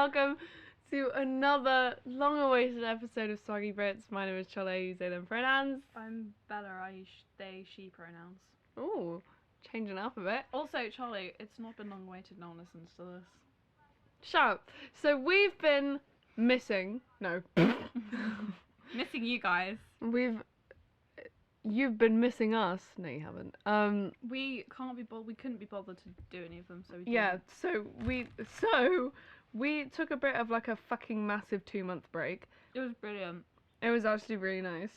welcome to another long-awaited episode of Swaggy Brits. My name is Chole, use they them pronouns. I'm Bella, I use they, she pronouns. Ooh, changing up a bit. Also, Charlie, it's not been long-awaited, no one listens to this. Shut up. So we've been missing, no. Missing you guys. You've been missing us. No, you haven't. We couldn't be bothered to do any of them, so we didn't. Yeah, so we took a bit of like a fucking massive 2-month break. It was brilliant. It was actually really nice.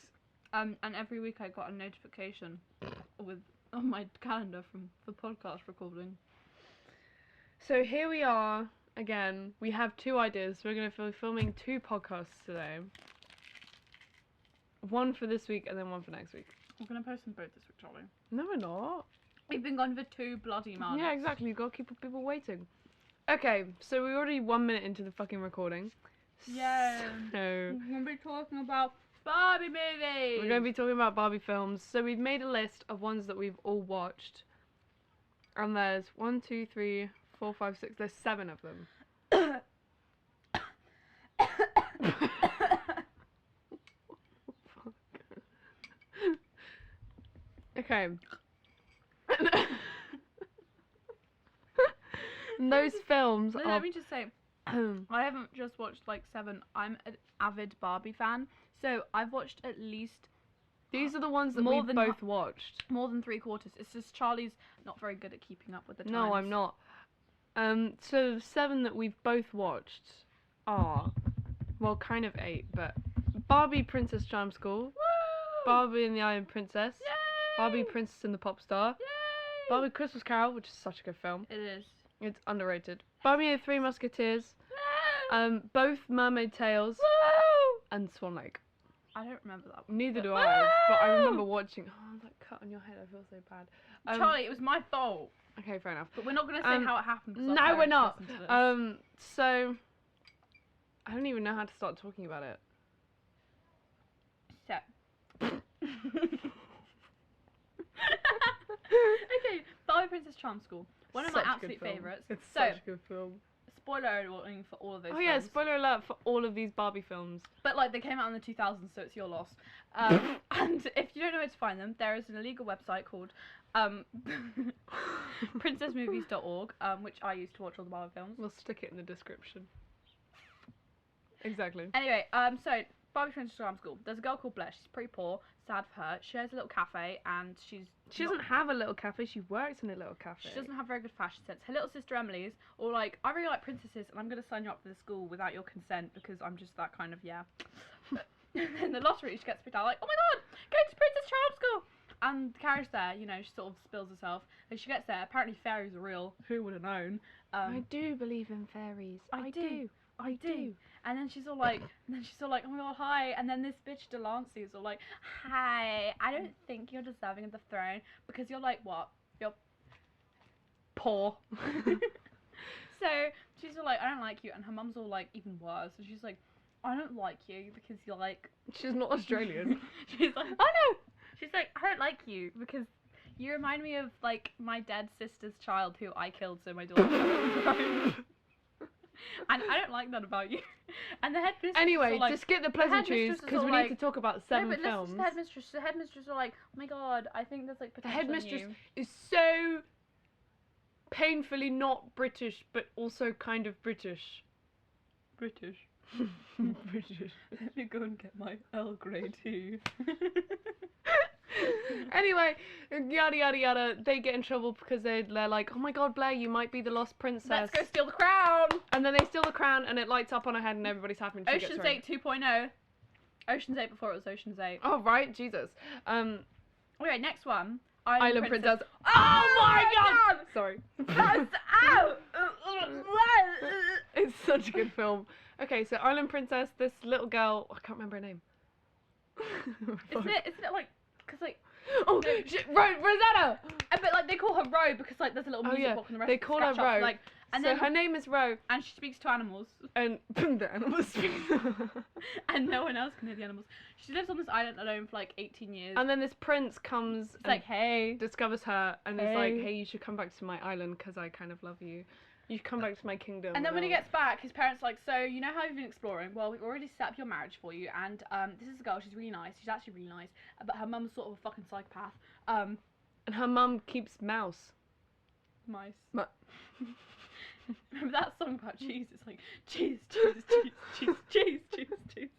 And every week I got a notification on my calendar for podcast recording. So here we are again. We have 2 ideas. We're going to be filming 2 podcasts today. One for this week and then one for next week. We're going to post them both this week, Charlie. No, we're not. We've been gone for 2 bloody months. Yeah, exactly. You've got to keep people waiting. Okay, so we're already 1 minute into the fucking recording. Yeah. So We're going to be talking about Barbie movies. we're going to be talking about Barbie films. So we've made a list of ones that we've all watched. And there's 1, 2, 3, 4, 5, 6. There's 7 of them. Okay. And those films are... Let me just say, I haven't just watched like 7. I'm an avid Barbie fan, so I've watched at least... These are the ones that more we've than both watched. More than 3/4. It's just Charlie's not very good at keeping up with the times. No, I'm not. So the 7 that we've both watched are, well, kind of 8, but Barbie Princess Charm School, Woo! Barbie and the Iron Princess, Yay! Barbie Princess and the Pop Star, Yay! Barbie Christmas Carol, which is such a good film. It is. It's underrated. Barbie and the 3 Musketeers, Woo! both Mermaid Tales, Woo! and Swan Lake. I don't remember that one. Neither do Woo! I, but I remember watching. Oh, that cut on your head, I feel so bad. Charlie, it was my fault. Okay, fair enough. But we're not going to say how it happened. 'Cause our No, we're parents not. listen to this. So I don't even know how to start talking about it. So. Okay, Barbie Princess Charm School. One of my Such a good absolute film. favourites. It's So, such a good film. spoiler warning for all of those Oh yeah, films. spoiler alert for all of these Barbie films. But like they came out in the 2000s, so it's your loss. And if you don't know where to find them, there is an illegal website called princessmovies.org, which I use to watch all the Barbie films. We'll stick it in the description. Exactly. Anyway, so Barbie Princess Charm School. There's a girl called Blair. She's pretty poor. Sad for her. She has a little cafe, and she doesn't have a little cafe. She works in a little cafe. She doesn't have very good fashion sense. Her little sister Emily's all like, I really like princesses, and I'm gonna sign you up for the school without your consent because I'm just that kind of And then the lottery, she gets picked out like, oh my god, go to Princess Charm School. And the carriage there, you know, she sort of spills herself. And she gets there. Apparently fairies are real. Who would have known? I do believe in fairies. I do. And then she's all like, oh my god, hi. And then this bitch Delancey is all like, hi, I don't think you're deserving of the throne because you're like what? You're poor. So she's all like, I don't like you. And her mum's all like, even worse. And she's like, I don't like you because you're like... She's not Australian. She's like, oh no! She's like, I don't like you because you remind me of like my dead sister's child who I killed so my daughter could And I don't like that about you. And the headmistress. Anyway, like, just get the pleasantries because we like, need to talk about 7 no, but films. The headmistress are like, oh my god, I think there's like The potential headmistress in you. is so painfully not British, but also kind of British. British. Let me go and get my Earl Grey tea. Anyway, yada yada yada. They get in trouble because they're like, oh my god, Blair, you might be the lost princess. Let's go steal the crown. And then they steal the crown, and it lights up on her head, and everybody's happy. And she Ocean's gets 8 2.0. Ocean's 8 before it was Ocean's 8. Oh right, Jesus. Okay, next one. Island Princess. Oh my god! Sorry. Pass out! It's such a good film. Okay, so Island Princess, this little girl, I can't remember her name. Isn't it like, cause like... Oh, Rosetta! But like they call her Ro because like there's a little music box and the rest they of the call her sketch ups, Ro. like, and so then her name is Ro. and she speaks to animals. And the animals speak. And no one else can hear the animals. She lives on this island alone for like 18 years. And then this prince comes It's like, hey. discovers her and is like, hey, you should come back to my island because I kind of love you. You come back to my kingdom. And then when he gets back, his parents are like, so you know how you've been exploring? Well, we've already set up your marriage for you, and this is a girl. She's really nice. She's actually really nice, but her mum's sort of a fucking psychopath. And her mum keeps mouse. Mice. Mu- Remember that song about cheese? It's like cheese, cheese, cheese, cheese, cheese, cheese, cheese.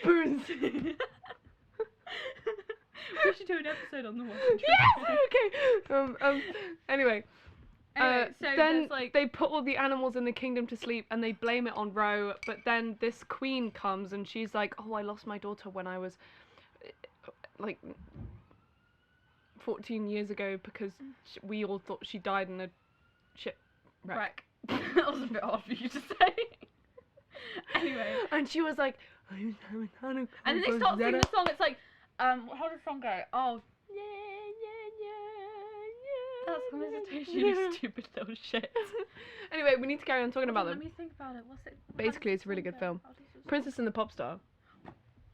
Spoons. We should do an episode on the one. Yes. Okay. Anyway. Anyway, so then there's like they put all the animals in the kingdom to sleep and they blame it on Ro, but then this queen comes and she's like, oh, I lost my daughter when I was like 14 years ago because we all thought she died in a shipwreck. That was a bit odd for you to say. Anyway. And she was like, and then they start singing the song, it's like, how does the song go? Oh, yeah, yeah, yeah, yeah. That's solicitation, you stupid little shit. Anyway, we need to carry on talking about them. Let me think about it. What's it? Basically, it's a really good film. Princess and the Pop Star.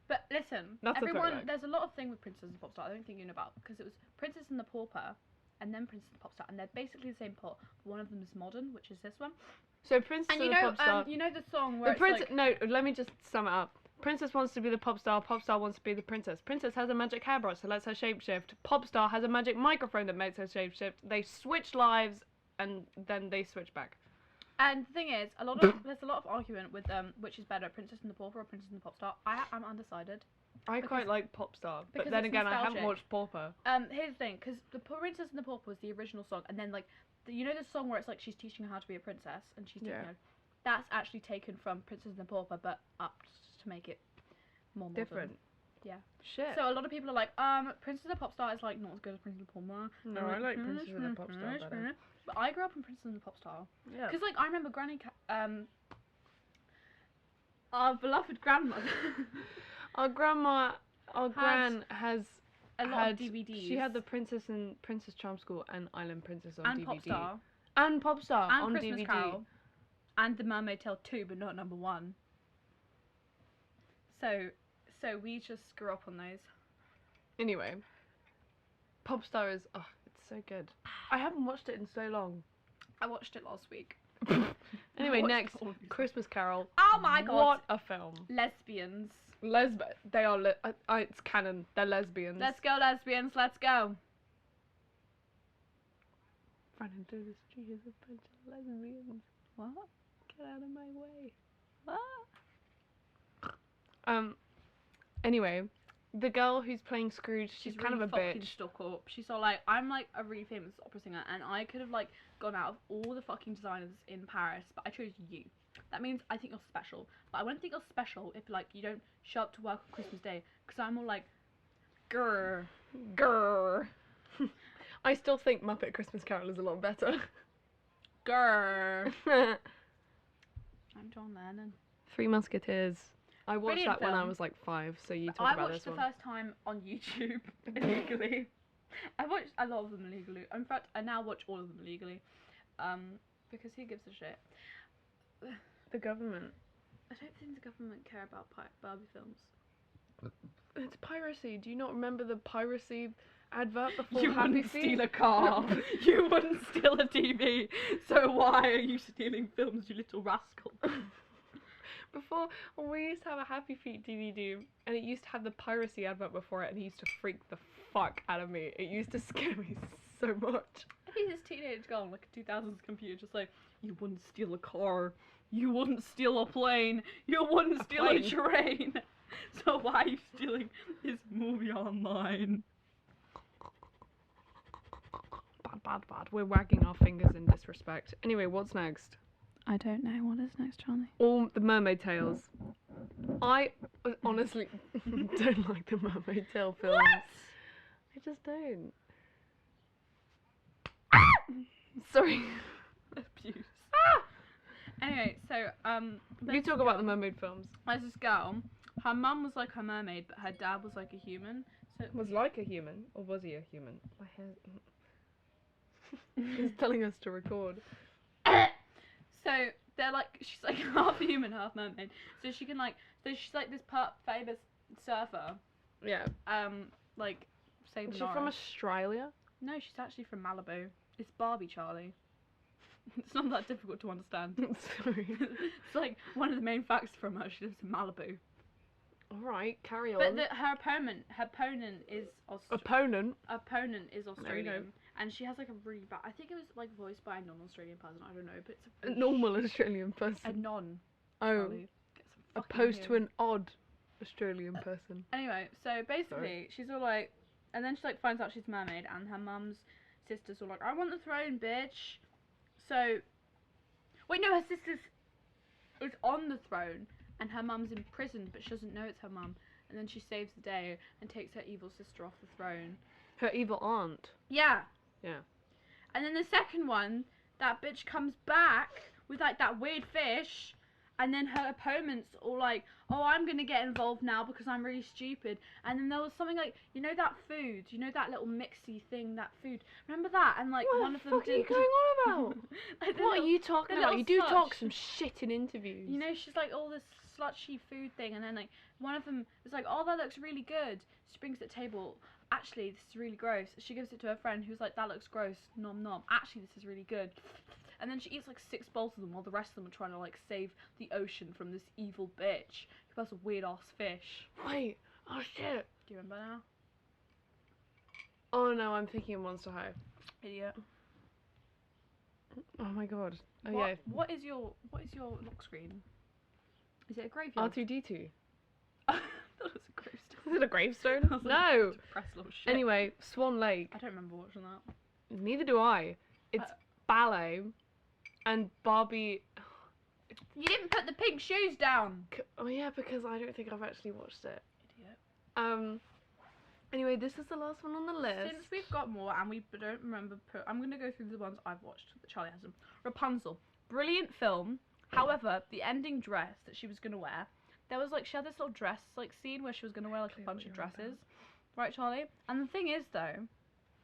But listen, That's there's a lot of thing with Princess and the Pop Star I don't think you know about, because it was Princess and the Pauper, and then Princess and the Pop Star, and they're basically the same plot. But one of them is modern, which is this one. So Princess and the Pop Star. You know the song where No, let me just sum it up. Princess wants to be the pop star wants to be the princess. Princess has a magic hairbrush that lets her shapeshift. Pop star has a magic microphone that makes her shapeshift. They switch lives and then they switch back. And the thing is, there's a lot of argument with which is better, Princess and the Pauper or Princess and the Pop Star. I'm undecided. I quite like Pop Star, but because then it's again, I haven't nostalgic. watched Pauper. Here's the thing, because the Princess and the Pauper was the original song, and then like you know the song where it's like she's teaching her how to be a princess, and she's teaching her. That's actually taken from Princess and the Pauper, but upped to make it more modern. Different. Yeah. Shit. So a lot of people are like, Princess and the Pop Star is like not as good as Princess and the Pauper. No, I like Princess and the Pop Star better. But I grew up in Princess and the Pop Star. Yeah. Because like I remember our beloved grandmother. Our gran has a lot of DVDs. She had the Princess and Princess Charm School and Island Princess on and DVD. Pop Star. And Pop Star And on Christmas DVD. Carol. And The Mermaid Tale 2, but not number 1. So we just grew up on those. Anyway, Pop Star is it's so good. I haven't watched it in so long. I watched it last week. Anyway, next Christmas Carol. Oh my god! What a film! Lesbians. They are. It's canon. They're lesbians. Let's go, lesbians. Let's go. Running through the street is a bunch of lesbians. What? Get out of my way. What? Anyway, the girl who's playing Scrooge, she's kind really of a bitch. Stuck up. She's all like, I'm like a really famous opera singer, and I could have like gone out of all the fucking designers in Paris, but I chose you. That means I think you're special. But I wouldn't think you're special if like you don't show up to work on Christmas Day, because I'm all like, grr. I still think Muppet Christmas Carol is a lot better. Grr. I'm John Lennon. Three Musketeers. I watched Brilliant that when I film. was like 5, so you talk about this one. I watched the first time on YouTube illegally. I watched a lot of them illegally. In fact, I now watch all of them illegally. Because who gives a shit? The government. I don't think the government care about Barbie films. It's piracy. Do you not remember the piracy advert before You Happy wouldn't Feet? steal a car. You wouldn't steal a TV. So why are you stealing films, you little rascal? Before, we used to have a Happy Feet DVD, and it used to have the piracy advert before it, and it used to freak the fuck out of me. It used to scare me so much. He's this teenage girl on like a 2000s computer, just like, you wouldn't steal a car, you wouldn't steal a plane, you wouldn't steal a train. So why are you stealing his movie online? Bad. We're wagging our fingers in disrespect. Anyway, what's next? I don't know. What is next, Charlie? All the Mermaid Tales. I honestly don't like the Mermaid Tale films. What? I just don't. Sorry. Abuse. Anyway, so You talk about the mermaid films. There's this girl. Her mum was like her mermaid, but her dad was like a human. So Was like a human, or was he a human? My hair. He's telling us to record. So they're like, she's like half human, half mermaid. So she can like, so she's like this famous surfer. Yeah. Like, say Is she from Australia? No, she's actually from Malibu. It's Barbie, Charlie. It's not that difficult to understand. Sorry. It's like one of the main facts from her. She lives in Malibu. Alright, carry on. But her opponent is Opponent? opponent is There you Australian, and she has like a really bad. I think it was like voiced by a non-Australian person. I don't know, but it's A normal Australian person. a non. Oh. Charlie. Get some fucking Opposed to here. an odd Australian person. Anyway, so basically, she's all like, and then she like finds out she's a mermaid, and her mum's sister's all like, I want the throne, bitch. So, wait, no, her sister's is on the throne, and her mum's in prison, but she doesn't know it's her mum. And then she saves the day and takes her evil sister off the throne. Her evil aunt. Yeah. Yeah. And then the second one, that bitch comes back with like that weird fish, and then her opponent's all like, oh, I'm gonna get involved now because I'm really stupid. And then there was something like, you know that food, you know that little mixy thing, that food. Remember that? And like What one the of them fuck are you didn't. going on about? Like, the What are little- you talking the about? little You do talk slush. some shit in interviews. You know, she's like all this slutchy food thing, and then like one of them is like, oh, that looks really good. She brings it to the table. Actually, this is really gross. She gives it to her friend who's like, that looks gross. Nom nom. Actually, this is really good. And then she eats like 6 bowls of them while the rest of them are trying to like save the ocean from this evil bitch who has a weird ass fish. Wait. Oh shit. Do you remember now? Oh no, I'm thinking of Monster High. Idiot. Oh my god. Oh What, yeah. what is your lock screen? Is it a graveyard? R2D2. I thought it was a gravestone. Is it a gravestone? I was like, No. depressed little shit. Anyway, Swan Lake. I don't remember watching that. Neither do I. It's Uh, ballet, and Barbie. You didn't put the pink shoes down. Oh yeah, because I don't think I've actually watched it. Idiot. Anyway, this is the last one on the list. Since we've got more and we don't remember, I'm going to go through the ones I've watched that Charlie hasn't. Rapunzel. Brilliant film. However, the ending dress that she was going to wear, there was like, she had this little dress like scene where she was going to wear like a Clear bunch what of you're on dresses. Right, Charlie? And the thing is though,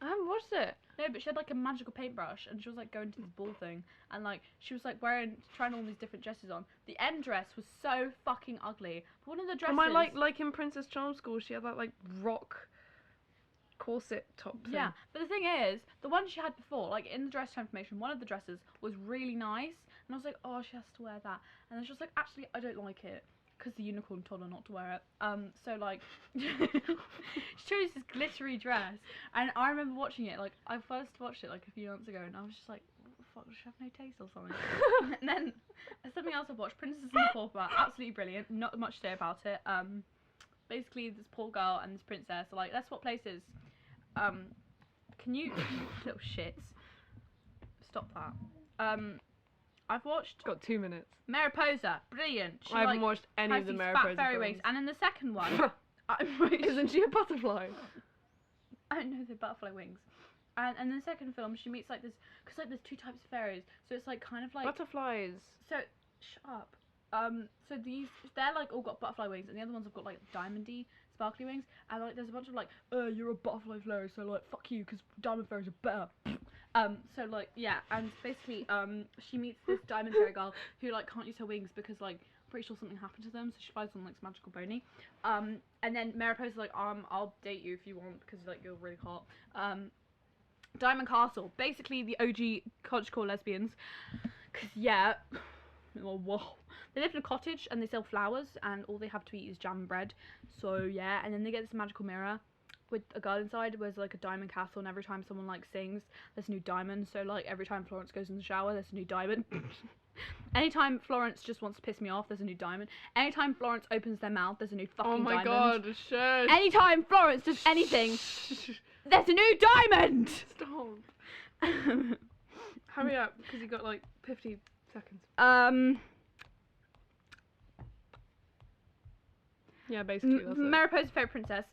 I haven't watched it. no, but she had like a magical paintbrush and she was like going to this ball thing and like she was like trying all these different dresses on. The end dress was so fucking ugly. But one of the dresses. Am I like in Princess Charm School? She had that like rock corset top thing. Yeah, but the thing is, the one she had before, like in the dress transformation, one of the dresses was really nice, and I was like, oh, she has to wear that, and then she was like, actually, I don't like it, because the unicorn told her not to wear it. So like, she chose this glittery dress, and I remember watching it, like, I first watched it like a few months ago, and I was just like, what the fuck, does she have no taste or something? And then, something else I've watched, Princess and the Pauper, absolutely brilliant, not much to say about it. Basically, this poor girl and this princess are like, let's swap places. Can you little shits stop that? I've watched Got 2 minutes. Mariposa, brilliant. She I haven't like watched any has of the these Mariposa fat fairy films. wings, and in the second one, Isn't she a butterfly? I don't know the butterfly wings. And in the second film, she meets like this, because like there's 2 types of fairies, so it's like kind of like Butterflies. so. Shut up. So they're like all got butterfly wings, and the other ones have got like diamondy, sparkly wings, and like there's a bunch of like, you're a butterfly fairy, so like fuck you, because diamond fairies are better. So like yeah, and basically she meets this diamond fairy girl who like can't use her wings because like I'm pretty sure something happened to them, so she flies on like this magical pony. And then Mariposa's like, I'll date you if you want because like you're really hot. Diamond Castle, basically the OG cottagecore lesbians, cause yeah, oh, whoa. They live in a cottage and they sell flowers and all they have to eat is jam and bread. So yeah, and then they get this magical mirror with a girl inside where there's like a diamond castle, and every time someone like sings, there's a new diamond. So like every time Florence goes in the shower, there's a new diamond. Anytime Florence just wants to piss me off, there's a new diamond. Anytime Florence opens their mouth, there's a new fucking Oh my diamond. god, shush. Anytime Florence does anything, there's a new diamond! Stop. Hurry up, because you got like 50 seconds. Yeah, basically that's it. Mariposa's favourite princess.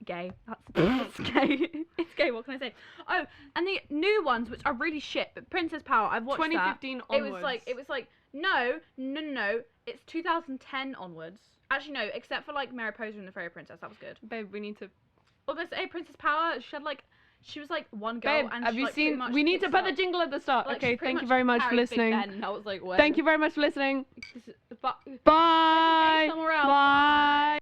Gay. That's gay. It's gay, what can I say? Oh, and the new ones, which are really shit, but Princess Power, I've watched 2015 that. onwards. It was like, no, it's 2010 onwards. Actually, no, except for like Mariposa and the Fairy Princess, that was good. Babe, we need to... Well, there's a Princess Power, she was like one girl, Babe, and have she, you like, pretty seen... much We need to picks put the up- jingle at the start. like, Okay, she pretty thank you very much for carried Big listening. Ben, and I was like, Thank you very much for listening. This is, but, Bye. somewhere else. Bye.